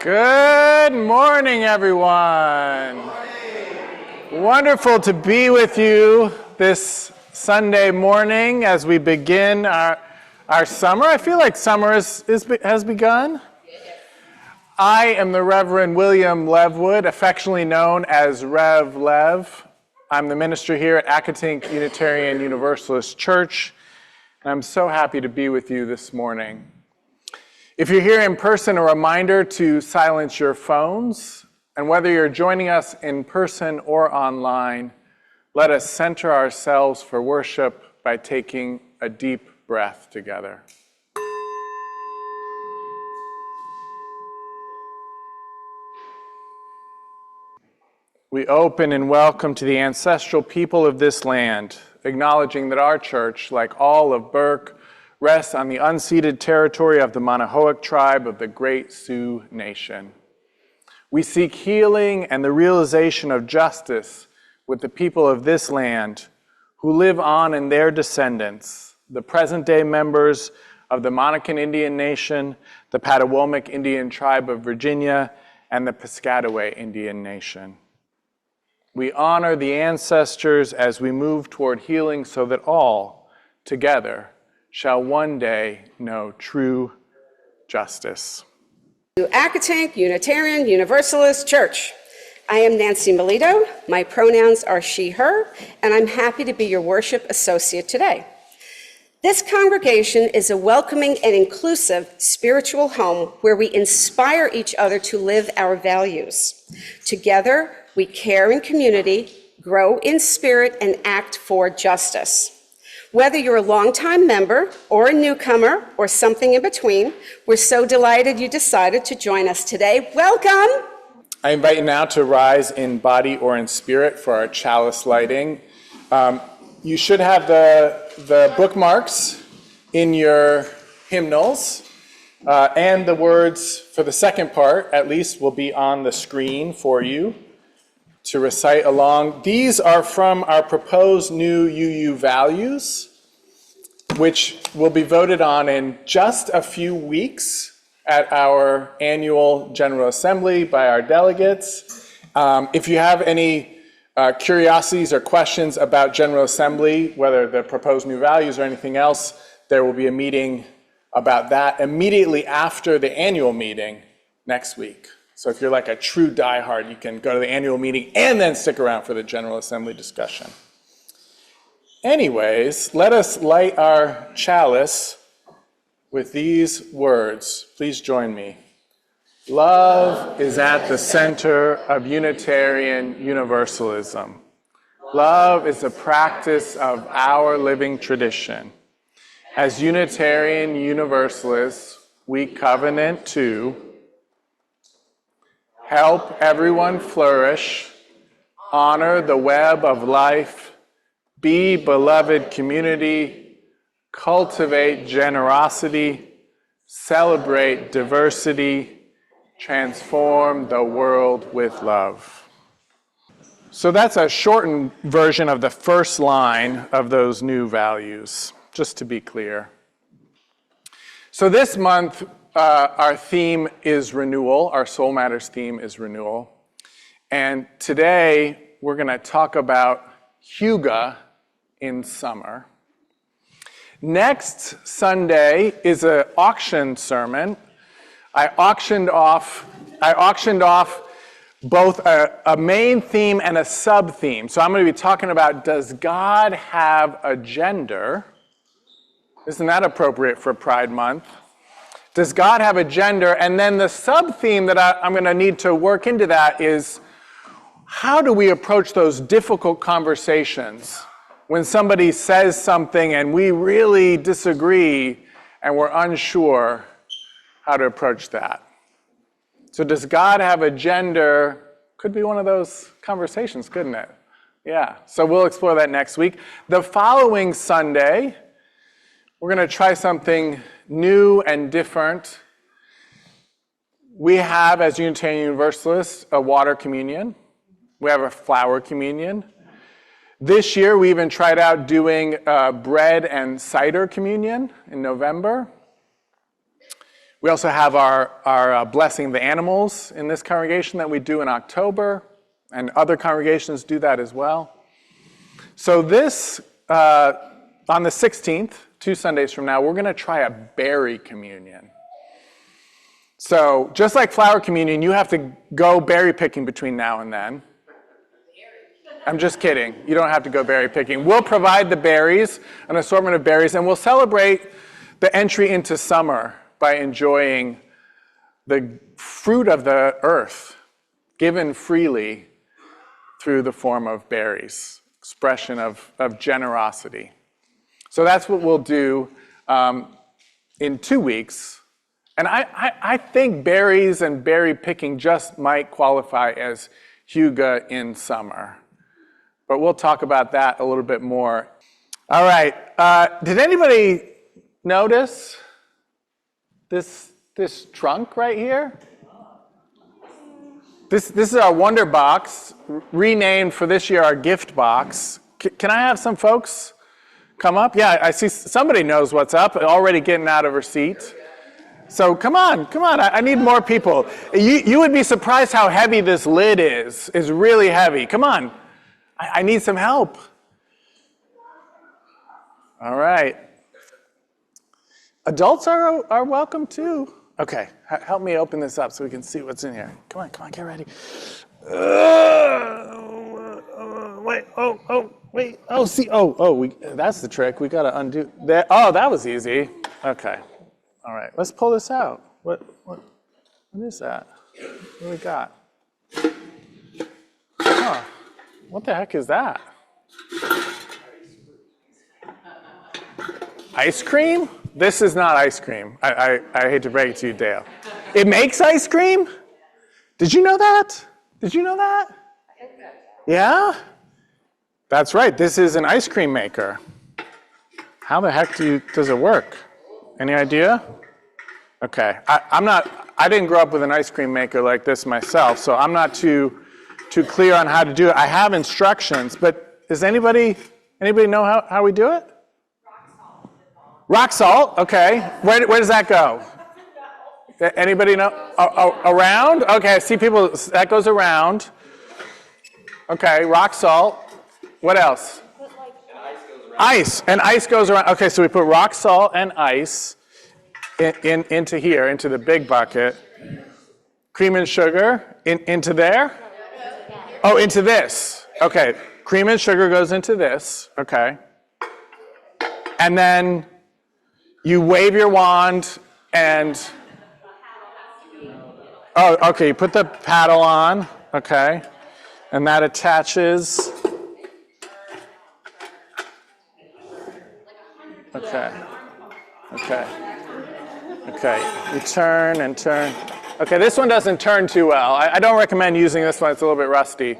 Good morning, everyone. Wonderful to be with you this Sunday morning as we begin our summer. I feel like summer has begun. I am the Reverend William Levwood, affectionately known as Rev Lev. I'm the minister here at Accotink Unitarian Universalist Church, and I'm so happy to be with you this morning. If you're here in person, a reminder to silence your phones, and whether you're joining us in person or online, let us center ourselves for worship by taking a deep breath together. We open and welcome to the ancestral people of this land, acknowledging that our church, like all of Burke, rests on the unceded territory of the Manahoac tribe of the Great Sioux Nation. We seek healing and the realization of justice with the people of this land who live on in their descendants, the present-day members of the Monacan Indian Nation, the Patawomic Indian Tribe of Virginia, and the Piscataway Indian Nation. We honor the ancestors as we move toward healing so that all, together, shall one day know true justice. Accotink Unitarian Universalist Church. I am Nancy Melito. My pronouns are she, her, and I'm happy to be your worship associate today. This congregation is a welcoming and inclusive spiritual home where we inspire each other to live our values. Together, we care in community, grow in spirit, and act for justice. Whether you're a longtime member or a newcomer or something in between, we're so delighted you decided to join us today. Welcome! I invite you now to rise in body or in spirit for our chalice lighting. You should have the bookmarks in your hymnals, and the words for the second part, at least, will be on the screen for you to recite along. These are from our proposed new UU values, which will be voted on in just a few weeks at our annual General Assembly by our delegates. If you have any curiosities or questions about General Assembly, whether the proposed new values or anything else, there will be a meeting about that immediately after the annual meeting next week. So if you're like a true diehard, you can go to the annual meeting and then stick around for the General Assembly discussion. Anyways, let us light our chalice with these words. Please join me. Love is at the center of Unitarian Universalism. Love is a practice of our living tradition. As Unitarian Universalists, we covenant to help everyone flourish, honor the web of life, be beloved community, cultivate generosity, celebrate diversity, transform the world with love. So that's a shortened version of the first line of those new values, just to be clear. So this month, our theme is renewal. Our Soul Matters theme is renewal. And today, we're going to talk about Hygge in summer. Next Sunday is an auction sermon. I auctioned off both a main theme and a sub-theme. So I'm going to be talking about, does God have a gender? Isn't that appropriate for Pride Month? Does God have a gender? And then the sub-theme that I'm going to need to work into that is, how do we approach those difficult conversations when somebody says something and we really disagree and we're unsure how to approach that? So does God have a gender? Could be one of those conversations, couldn't it? Yeah, so we'll explore that next week. The following Sunday, we're going to try something new and different. We have, as Unitarian Universalists, a water communion. We have a flower communion. This year, we even tried out doing bread and cider communion in November. We also have our blessing of the animals in this congregation that we do in October, and other congregations do that as well. So this, on the 16th, 2 Sundays from now, we're going to try a berry communion. So just like flower communion, you have to go berry picking between now and then. I'm just kidding. You don't have to go berry picking. We'll provide the berries, an assortment of berries, and we'll celebrate the entry into summer by enjoying the fruit of the earth given freely through the form of berries, expression of generosity. So that's what we'll do in 2 weeks. And I think berries and berry picking just might qualify as Hygge in summer. But we'll talk about that a little bit more. All right. Did anybody notice this trunk right here? This is our Wonder Box, renamed for this year our Gift Box. Can I have some folks come up? Yeah, I see somebody knows what's up, already getting out of her seat. So come on, I need more people. You would be surprised how heavy this lid is. It's really heavy. Come on, I need some help. All right. Adults are welcome too. Okay, help me open this up so we can see what's in here. Come on, get ready. That's the trick. We gotta undo that. Oh, that was easy. Okay. All right, let's pull this out. What is that? What do we got? Huh. What the heck is that? Ice cream? This is not ice cream. I hate to break it to you, Dale. It makes ice cream? Did you know that? Yeah? That's right. This is an ice cream maker. How the heck does it work? Any idea? Okay. I didn't grow up with an ice cream maker like this myself, so I'm not too clear on how to do it. I have instructions, but does anybody know how we do it? Rock salt, okay. Where does that go? Anybody know? Around? Okay, I see people, that goes around. Okay, rock salt. What else? Ice, and ice goes around. Okay, so we put rock salt and ice into here, into the big bucket. Cream and sugar, into there? Oh, into this. Okay, cream and sugar goes into this, okay. And then you wave your wand and, oh, okay, you put the paddle on, okay, and that attaches, okay, you turn and turn. Okay, this one doesn't turn too well. I don't recommend using this one, it's a little bit rusty.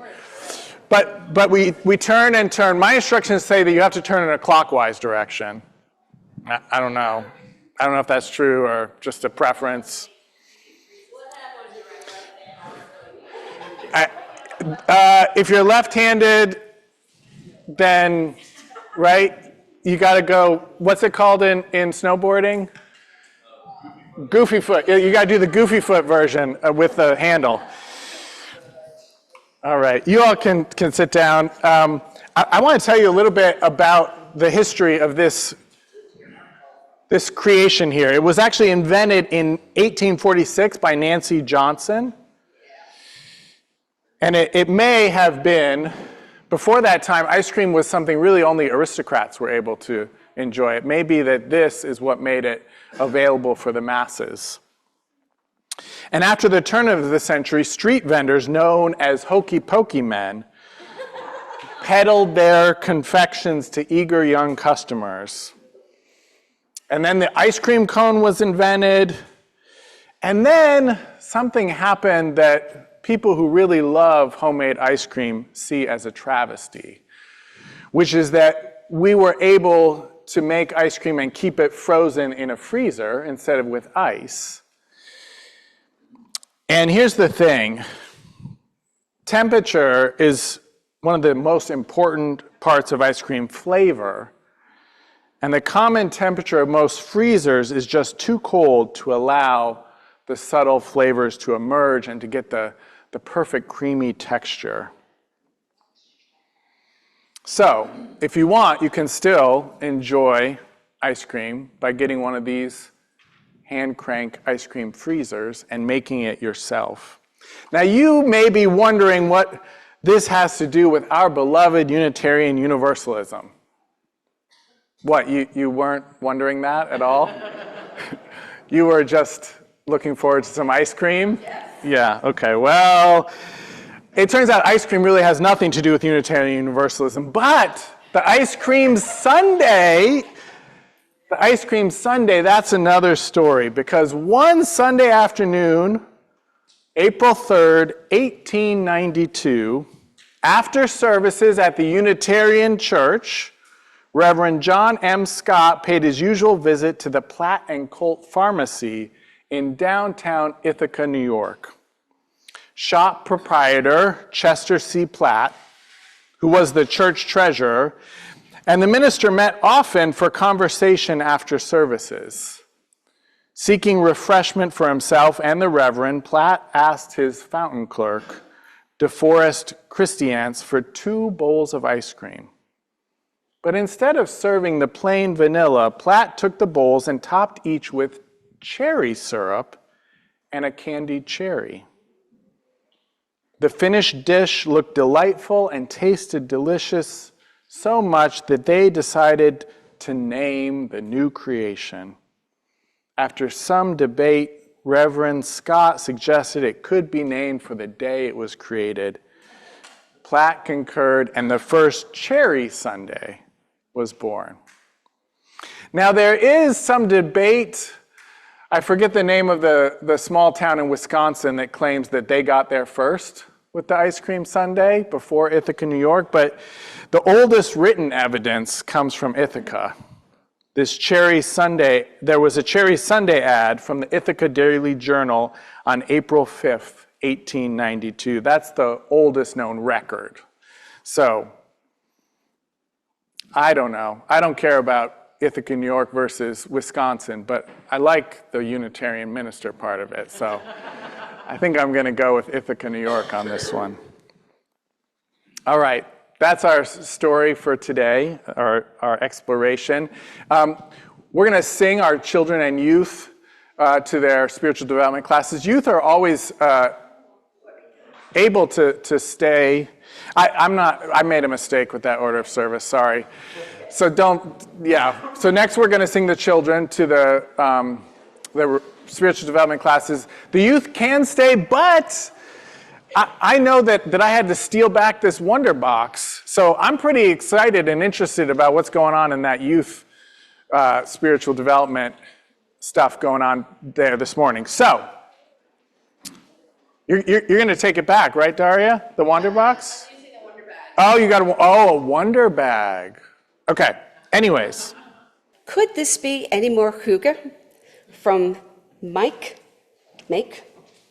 But we turn and turn. My instructions say that you have to turn in a clockwise direction. I don't know. I don't know if that's true or just a preference. If you're left-handed, then, right, you got to go, what's it called in snowboarding? Goofy foot. You got to do the goofy foot version with the handle. All right, you all can sit down. I want to tell you a little bit about the history of this creation here. It was actually invented in 1846 by Nancy Johnson. And it may have been, before that time, ice cream was something really only aristocrats were able to enjoy. It may be that this is what made it available for the masses. And after the turn of the century, street vendors known as hokey pokey men peddled their confections to eager young customers. And then the ice cream cone was invented. And then something happened that people who really love homemade ice cream see as a travesty, which is that we were able to make ice cream and keep it frozen in a freezer instead of with ice. And here's the thing. Temperature is one of the most important parts of ice cream flavor. And the common temperature of most freezers is just too cold to allow the subtle flavors to emerge and to get the perfect creamy texture. So, if you want, you can still enjoy ice cream by getting one of these hand crank ice cream freezers and making it yourself. Now, you may be wondering what this has to do with our beloved Unitarian Universalism. What, you weren't wondering that at all? You were just looking forward to some ice cream? Yes. Yeah, okay, well, it turns out ice cream really has nothing to do with Unitarian Universalism, but the ice cream sundae, that's another story, because one Sunday afternoon, April 3rd, 1892, after services at the Unitarian Church, Reverend John M. Scott paid his usual visit to the Platt and Colt Pharmacy in downtown Ithaca, New York. Shop proprietor Chester C. Platt, who was the church treasurer, and the minister met often for conversation after services. Seeking refreshment for himself and the Reverend, Platt asked his fountain clerk, DeForest Christiance, for 2 bowls of ice cream. But instead of serving the plain vanilla, Platt took the bowls and topped each with cherry syrup and a candied cherry. The finished dish looked delightful and tasted delicious, so much that they decided to name the new creation. After some debate, Reverend Scott suggested it could be named for the day it was created. Platt concurred, and the first cherry sundae was born. Now, there is some debate. I forget the name of the small town in Wisconsin that claims that they got there first with the ice cream sundae before Ithaca, New York, but the oldest written evidence comes from Ithaca. This cherry sundae, there was a cherry sundae ad from the Ithaca Daily Journal on April 5th, 1892. That's the oldest known record. So, I don't know. I don't care about Ithaca, New York versus Wisconsin, but I like the Unitarian minister part of it, so I think I'm going to go with Ithaca, New York on this one. All right, that's our story for today, our exploration. We're going to sing our children and youth to their spiritual development classes. Youth are always able to stay. I made a mistake with that order of service, sorry. So So next we're going to sing the children to the spiritual development classes. The youth can stay, but I know that I had to steal back this Wonder Box. So I'm pretty excited and interested about what's going on in that youth spiritual development stuff going on there this morning. So you're going to take it back, right, Daria? The Wonder Box? I'm using a Wonder Bag. Oh, you got a Wonder Bag. Okay, anyways. Could this be any more Hygge from Make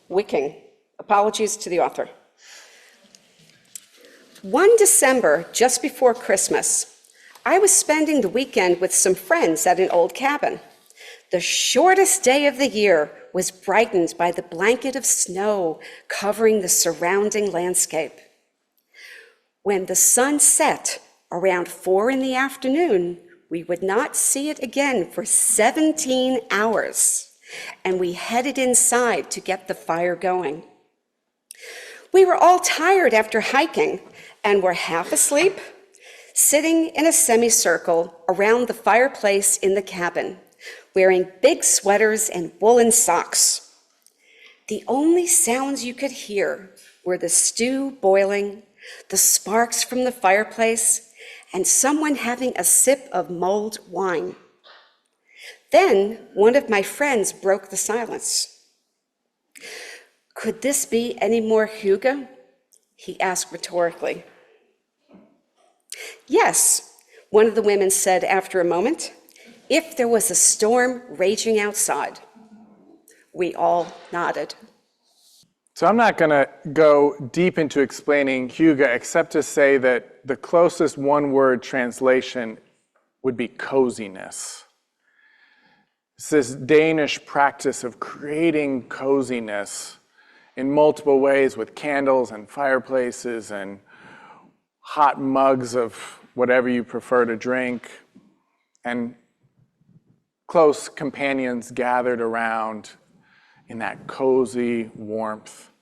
Wicking? Apologies to the author. One December, just before Christmas, I was spending the weekend with some friends at an old cabin. The shortest day of the year was brightened by the blanket of snow covering the surrounding landscape. When the sun set around 4 p.m, we would not see it again for 17 hours, and we headed inside to get the fire going. We were all tired after hiking and were half asleep, sitting in a semicircle around the fireplace in the cabin, wearing big sweaters and woolen socks. The only sounds you could hear were the stew boiling, the sparks from the fireplace, and someone having a sip of mulled wine. Then one of my friends broke the silence. "Could this be any more Hygge?" he asked rhetorically. "Yes," one of the women said after a moment, "if there was a storm raging outside." We all nodded. So I'm not going to go deep into explaining Hygge, except to say that the closest one-word translation would be coziness. It's this Danish practice of creating coziness in multiple ways with candles and fireplaces and hot mugs of whatever you prefer to drink, and close companions gathered around in that cozy warmth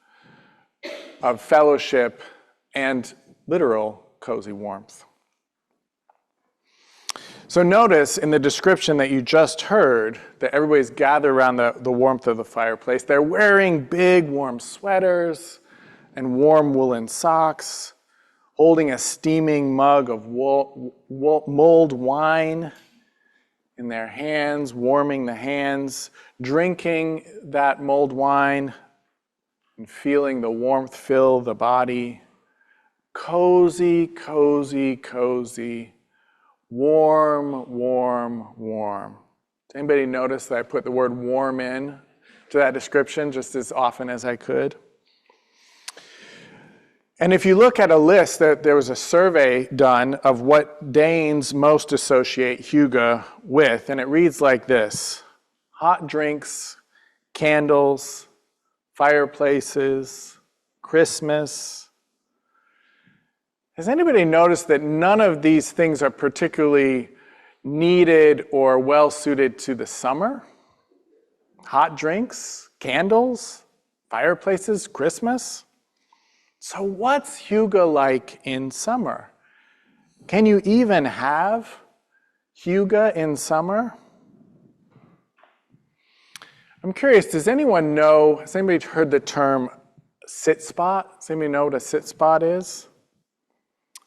of fellowship and literal cozy warmth. So notice in the description that you just heard that everybody's gathered around the warmth of the fireplace. They're wearing big warm sweaters and warm woolen socks, holding a steaming mug of mulled wine in their hands, warming the hands, drinking that mulled wine and feeling the warmth fill the body. Cozy, cozy, cozy. Warm, warm, warm. Does anybody notice that I put the word warm in to that description just as often as I could? And if you look at a list, there was a survey done of what Danes most associate Hygge with, and it reads like this: hot drinks, candles, fireplaces, Christmas. Has anybody noticed that none of these things are particularly needed or well suited to the summer? Hot drinks, candles, fireplaces, Christmas. So what's Hygge like in summer? Can you even have Hygge in summer? I'm curious, does anyone know, has anybody heard the term sit spot? Does anybody know what a sit spot is?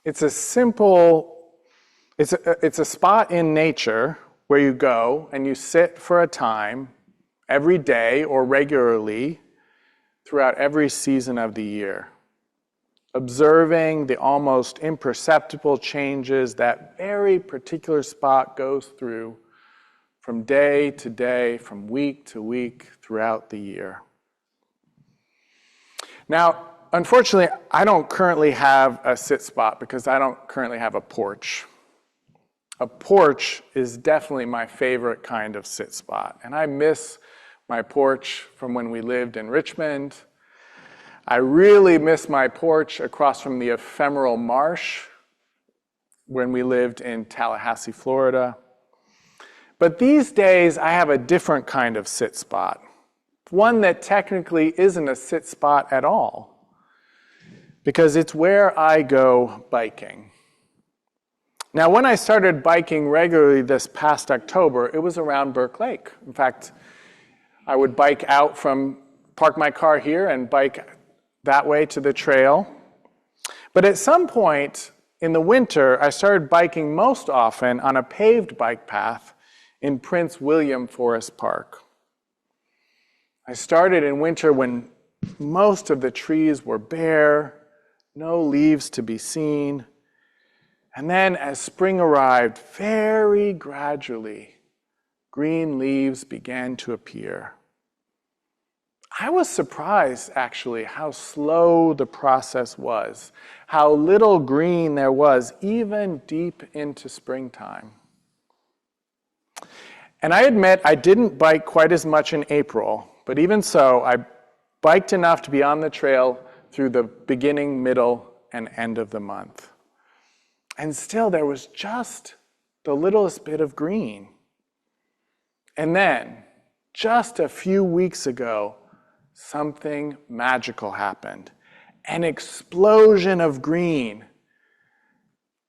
It's a simple, it's a spot in nature where you go and you sit for a time every day or regularly throughout every season of the year, observing the almost imperceptible changes that very particular spot goes through from day to day, from week to week throughout the year. Now, unfortunately, I don't currently have a sit spot because I don't currently have a porch. A porch is definitely my favorite kind of sit spot, and I miss my porch from when we lived in Richmond. I really miss my porch across from the ephemeral marsh when we lived in Tallahassee, Florida. But these days, I have a different kind of sit spot, one that technically isn't a sit spot at all, because it's where I go biking. Now, when I started biking regularly this past October, it was around Burke Lake. In fact, I would bike out park my car here and bike that way to the trail. But at some point in the winter, I started biking most often on a paved bike path in Prince William Forest Park. I started in winter when most of the trees were bare, no leaves to be seen. And then as spring arrived, very gradually, green leaves began to appear. I was surprised, actually, how slow the process was, how little green there was, even deep into springtime. And I admit I didn't bike quite as much in April, but even so, I biked enough to be on the trail through the beginning, middle, and end of the month. And still, there was just the littlest bit of green. And then, just a few weeks ago, something magical happened. An explosion of green.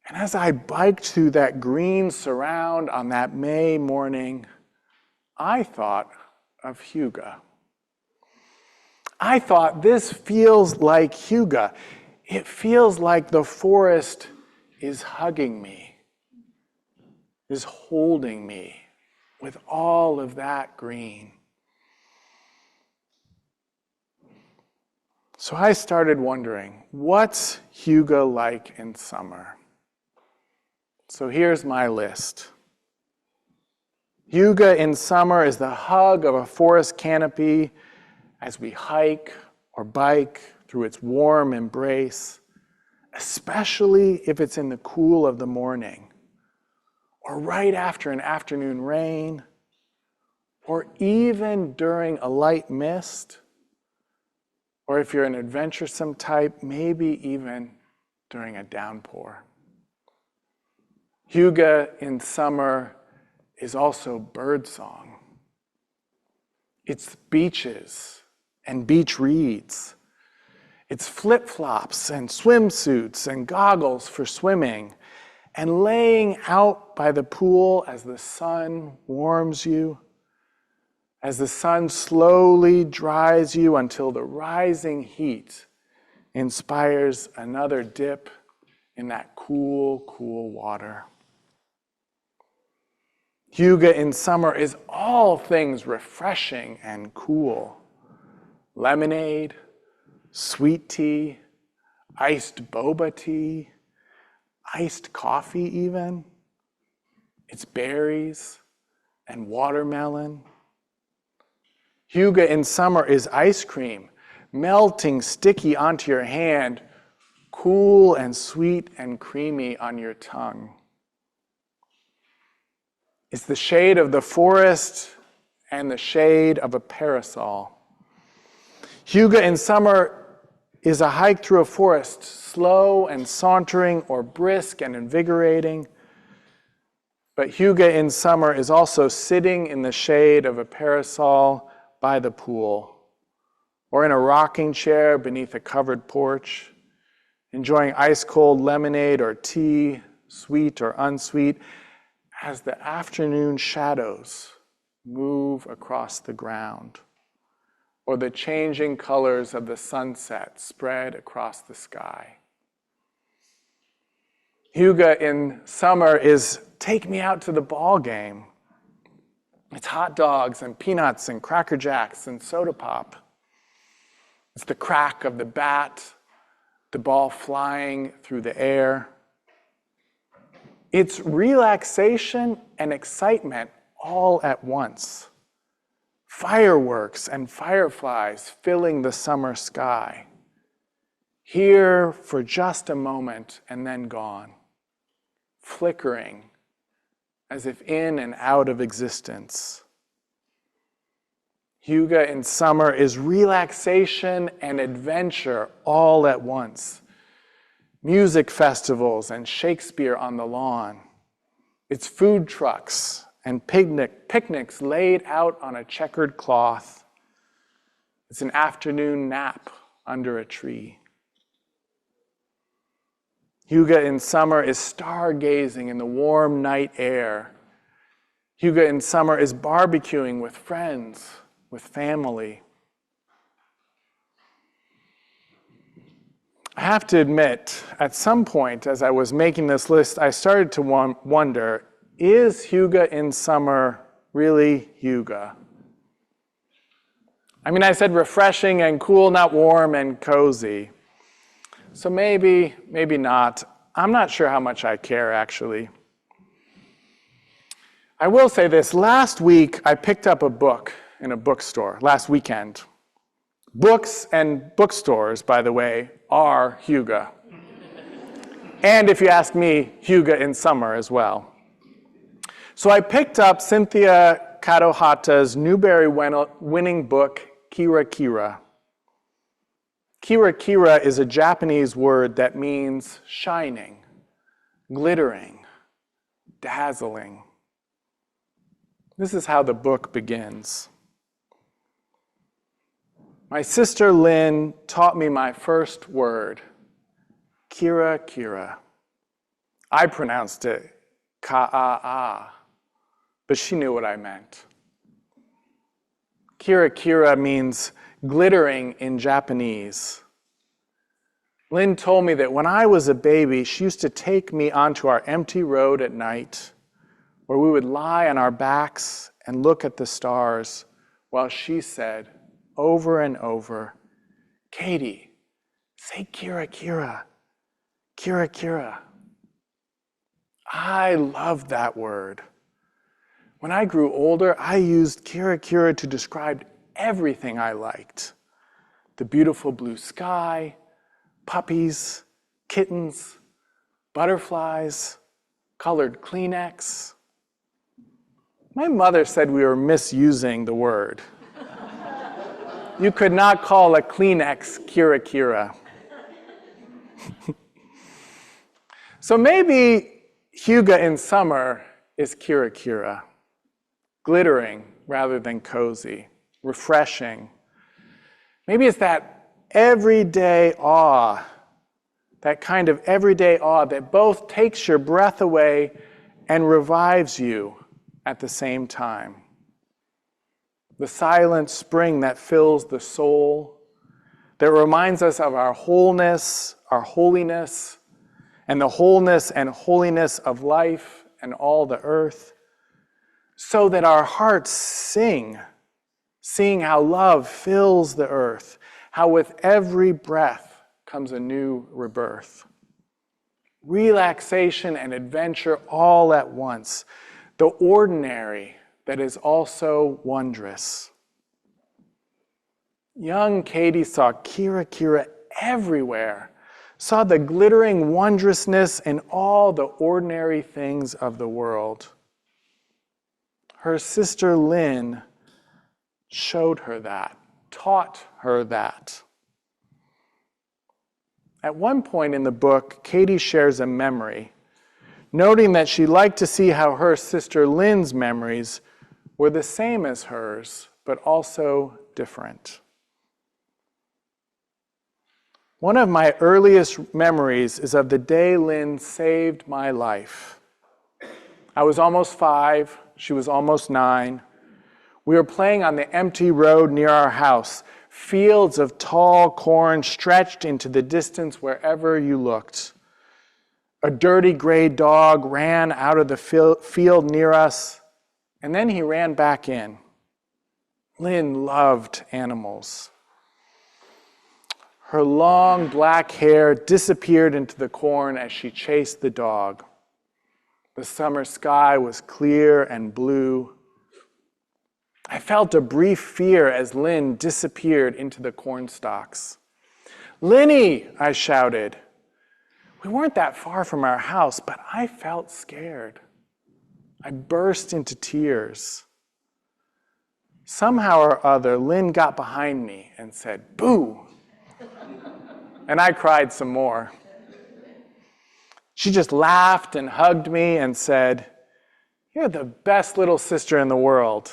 And as I biked through that green surround on that May morning, I thought of Hygge. I thought, this feels like Hygge. It feels like the forest is hugging me, is holding me with all of that green. So I started wondering, what's Hygge like in summer? So here's my list. Hygge in summer is the hug of a forest canopy as we hike or bike through its warm embrace, especially if it's in the cool of the morning, or right after an afternoon rain, or even during a light mist, or if you're an adventuresome type, maybe even during a downpour. Hygge in summer is also birdsong. It's beaches and beach reeds. It's flip-flops and swimsuits and goggles for swimming and laying out by the pool as the sun warms you, as the sun slowly dries you until the rising heat inspires another dip in that cool, cool water. Hygge in summer is all things refreshing and cool. Lemonade, sweet tea, iced boba tea, iced coffee even. It's berries and watermelon. Hygge in summer is ice cream, melting sticky onto your hand, cool and sweet and creamy on your tongue. It's the shade of the forest and the shade of a parasol. Hygge in summer is a hike through a forest, slow and sauntering or brisk and invigorating. But Hygge in summer is also sitting in the shade of a parasol by the pool, or in a rocking chair beneath a covered porch, enjoying ice-cold lemonade or tea, sweet or unsweet, as the afternoon shadows move across the ground, or the changing colors of the sunset spread across the sky. Hygge in summer is take me out to the ball game. It's hot dogs and peanuts and Cracker Jacks and soda pop. It's the crack of the bat, the ball flying through the air. It's relaxation and excitement all at once. Fireworks and fireflies filling the summer sky. Here for just a moment and then gone. Flickering as if in and out of existence. Hygge in summer is relaxation and adventure all at once. Music festivals and Shakespeare on the lawn. It's food trucks and picnics laid out on a checkered cloth. It's an afternoon nap under a tree. Hygge in summer is stargazing in the warm night air. Hygge in summer is barbecuing with friends, with family. I have to admit, at some point as I was making this list, I started to wonder, is Hygge in summer really Hygge? I mean, I said refreshing and cool, not warm and cozy. So maybe, maybe not. I'm not sure how much I care, actually. I will say this. Last week, I picked up a book in a bookstore, last weekend. Books and bookstores, by the way, are Hygge. And if you ask me, Hygge in summer as well. So I picked up Cynthia Kadohata's Newbery-winning book, Kira Kira. Kira Kira is a Japanese word that means shining, glittering, dazzling. This is how the book begins. My sister Lynn taught me my first word, Kira Kira. I pronounced it ka-a-a, but she knew what I meant. Kira Kira means glittering in Japanese. Lynn told me that when I was a baby, she used to take me onto our empty road at night, where we would lie on our backs and look at the stars, while she said, over and over, Katie, say Kira Kira, Kira Kira. I loved that word. When I grew older, I used Kira Kira to describe everything I liked. The beautiful blue sky, puppies, kittens, butterflies, colored Kleenex, My mother said we were misusing the word. You could not call a Kleenex Kira Kira. So maybe Hygge in summer is Kira Kira, glittering rather than cozy, refreshing. Maybe it's that everyday awe, that kind of everyday awe that both takes your breath away and revives you at the same time. The silent spring that fills the soul, that reminds us of our wholeness, our holiness, and the wholeness and holiness of life and all the earth, so that our hearts sing, seeing how love fills the earth, how with every breath comes a new rebirth. Relaxation and adventure all at once, the ordinary that is also wondrous. Young Katie saw Kira Kira everywhere, saw the glittering wondrousness in all the ordinary things of the world. Her sister Lynn showed her that, taught her that. At one point in the book, Katie shares a memory, noting that she liked to see how her sister Lynn's memories were the same as hers, but also different. One of my earliest memories is of the day Lynn saved my life. I was almost 5, she was almost 9. We were playing on the empty road near our house. Fields of tall corn stretched into the distance wherever you looked. A dirty gray dog ran out of the field near us, and then he ran back in. Lynn loved animals. Her long black hair disappeared into the corn as she chased the dog. The summer sky was clear and blue. I felt a brief fear as Lynn disappeared into the corn stalks. "Linny!" I shouted. We weren't that far from our house, but I felt scared. I burst into tears. Somehow or other, Lynn got behind me and said, "Boo!" And I cried some more. She just laughed and hugged me and said, "You're the best little sister in the world."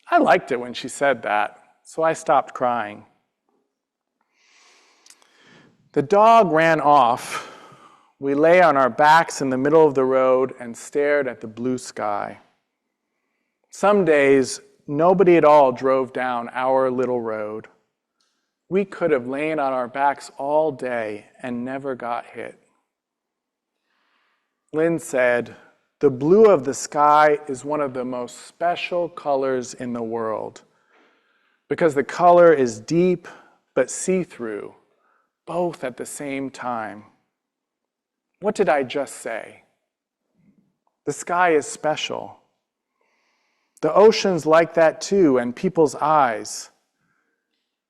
I liked it when she said that, so I stopped crying. The dog ran off. We lay on our backs in the middle of the road and stared at the blue sky. Some days, nobody at all drove down our little road. We could have lain on our backs all day and never got hit. Lynn said, "The blue of the sky is one of the most special colors in the world because the color is deep but see-through, both at the same time." What did I just say? The sky is special. The ocean's like that too, and people's eyes.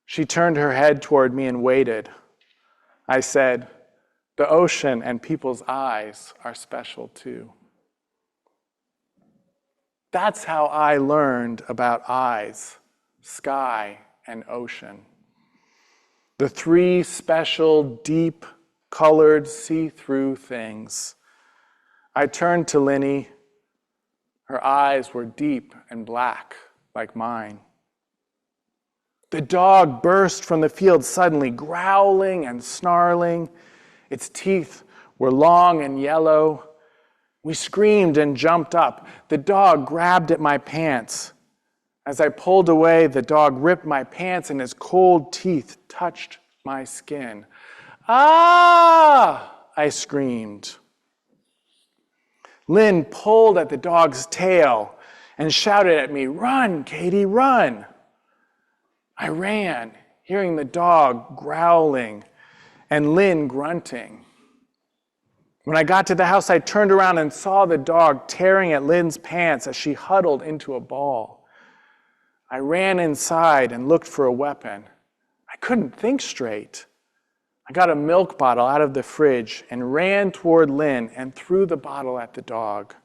She turned her head toward me and waited. I said, "The ocean and people's eyes are special too." That's how I learned about eyes, sky, and ocean. The three special, deep, colored, see-through things. I turned to Linny. Her eyes were deep and black, like mine. The dog burst from the field suddenly, growling and snarling. Its teeth were long and yellow. We screamed and jumped up. The dog grabbed at my pants. As I pulled away, the dog ripped my pants and his cold teeth touched my skin. "Ah!" I screamed. Lynn pulled at the dog's tail and shouted at me, "Run, Katie, run!" I ran, hearing the dog growling and Lynn grunting. When I got to the house, I turned around and saw the dog tearing at Lynn's pants as she huddled into a ball. I ran inside and looked for a weapon. I couldn't think straight. I got a milk bottle out of the fridge and ran toward Lynn and threw the bottle at the dog.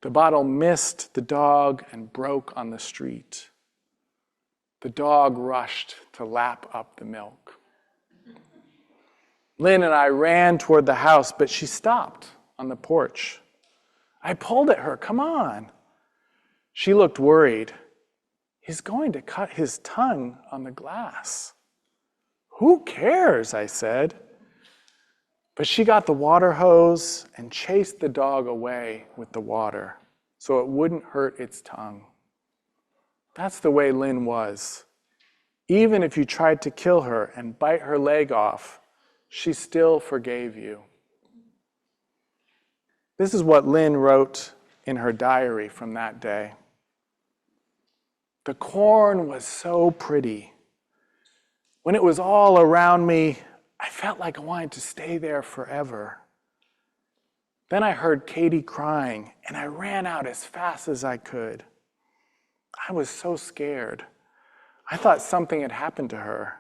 The bottle missed the dog and broke on the street. The dog rushed to lap up the milk. Lynn and I ran toward the house, but she stopped on the porch. I pulled at her, "Come on." She looked worried. "He's going to cut his tongue on the glass." "Who cares?" I said. But she got the water hose and chased the dog away with the water so it wouldn't hurt its tongue. That's the way Lynn was. Even if you tried to kill her and bite her leg off, she still forgave you. This is what Lynn wrote in her diary from that day. "The corn was so pretty. When it was all around me, I felt like I wanted to stay there forever. Then I heard Katie crying, and I ran out as fast as I could. I was so scared. I thought something had happened to her.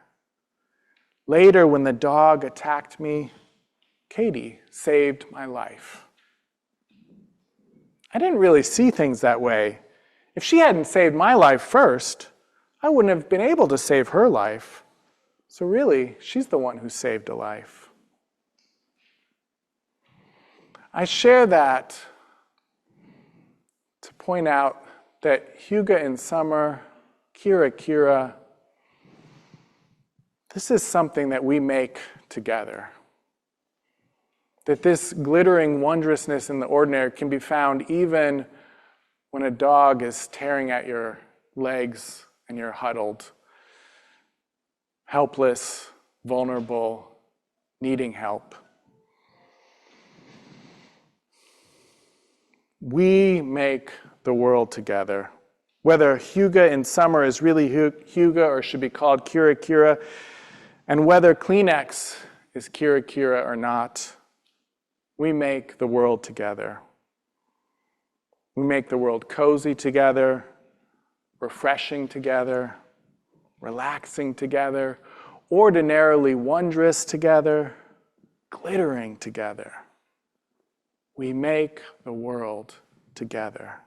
Later, when the dog attacked me, Katie saved my life." I didn't really see things that way. If she hadn't saved my life first, I wouldn't have been able to save her life. So really, she's the one who saved a life. I share that to point out that Hygge in summer, Kira Kira, this is something that we make together. That this glittering wondrousness in the ordinary can be found even when a dog is tearing at your legs and you're huddled, helpless, vulnerable, needing help. We make the world together. Whether Hygge in summer is really Hygge or should be called Kira Kira, and whether Kleenex is Kira Kira or not, we make the world together. We make the world cozy together, refreshing together, relaxing together, ordinarily wondrous together, glittering together. We make the world together.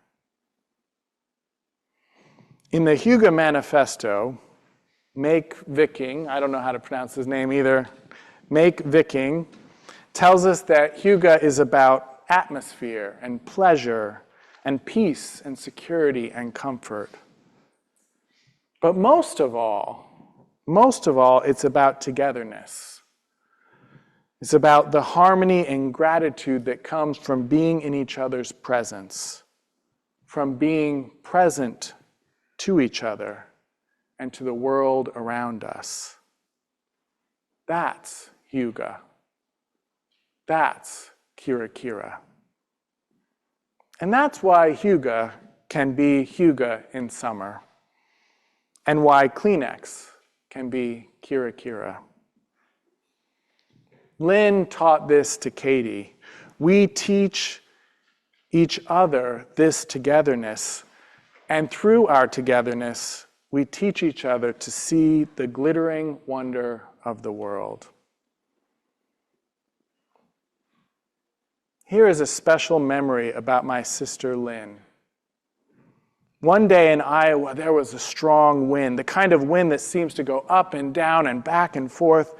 In the Hygge Manifesto, Make Viking, I don't know how to pronounce his name either, Make Viking, tells us that Hygge is about atmosphere and pleasure and peace and security and comfort. But most of all, it's about togetherness. It's about the harmony and gratitude that comes from being in each other's presence, from being present to each other and to the world around us. That's Hygge. That's Kira Kira. And that's why Hygge can be Hygge in summer, and why Kleenex can be Kira Kira. Lynn taught this to Katie. We teach each other this togetherness, and through our togetherness, we teach each other to see the glittering wonder of the world. Here is a special memory about my sister Lynn. One day in Iowa, there was a strong wind, the kind of wind that seems to go up and down and back and forth.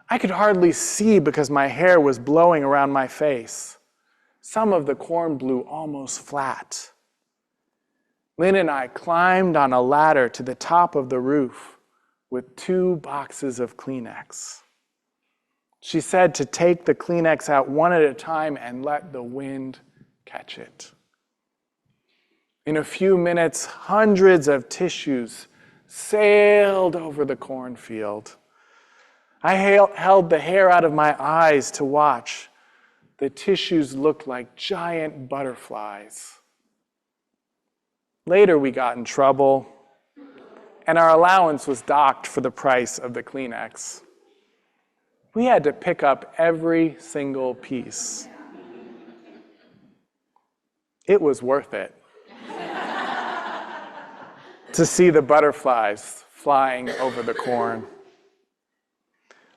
I could hardly see because my hair was blowing around my face. Some of the corn blew almost flat. Lynn and I climbed on a ladder to the top of the roof with 2 boxes of Kleenex. She said to take the Kleenex out one at a time and let the wind catch it. In a few minutes, hundreds of tissues sailed over the cornfield. I held the hair out of my eyes to watch. The tissues looked like giant butterflies. Later, we got in trouble, and our allowance was docked for the price of the Kleenex. We had to pick up every single piece. It was worth it to see the butterflies flying over the corn.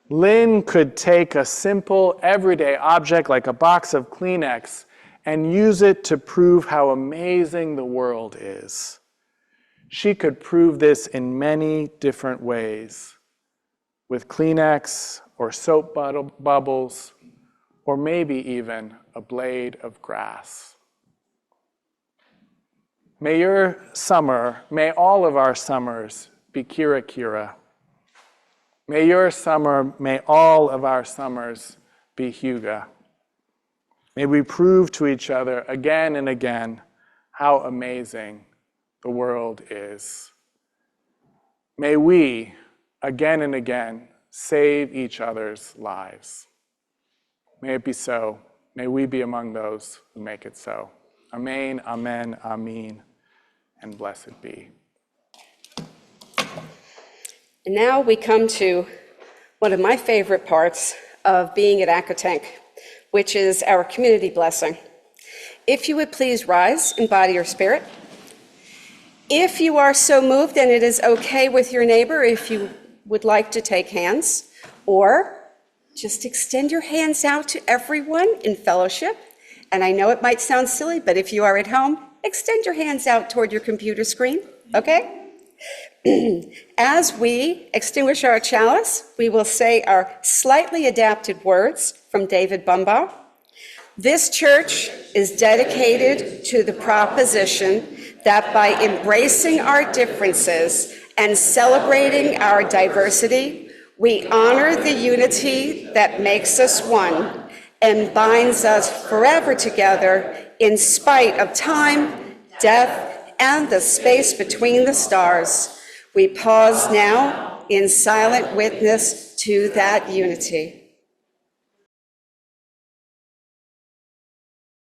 Lynn could take a simple, everyday object like a box of Kleenex and use it to prove how amazing the world is. She could prove this in many different ways, with Kleenex or soap bubbles, or maybe even a blade of grass. May your summer, may all of our summers be Kira Kira. May your summer, may all of our summers be Hygge. May we prove to each other again and again how amazing the world is. May we, again and again, save each other's lives. May it be so. May we be among those who make it so. Amen, amen, amen, and blessed be. And now we come to one of my favorite parts of being at Accotink, which is our community blessing. If you would please rise in body or spirit. If you are so moved and it is okay with your neighbor, if you would like to take hands, or just extend your hands out to everyone in fellowship. And I know it might sound silly, but if you are at home, extend your hands out toward your computer screen, okay? As we extinguish our chalice, we will say our slightly adapted words from David Bumbaugh. This church is dedicated to the proposition that by embracing our differences and celebrating our diversity, we honor the unity that makes us one and binds us forever together in spite of time, death, and the space between the stars. We pause now in silent witness to that unity.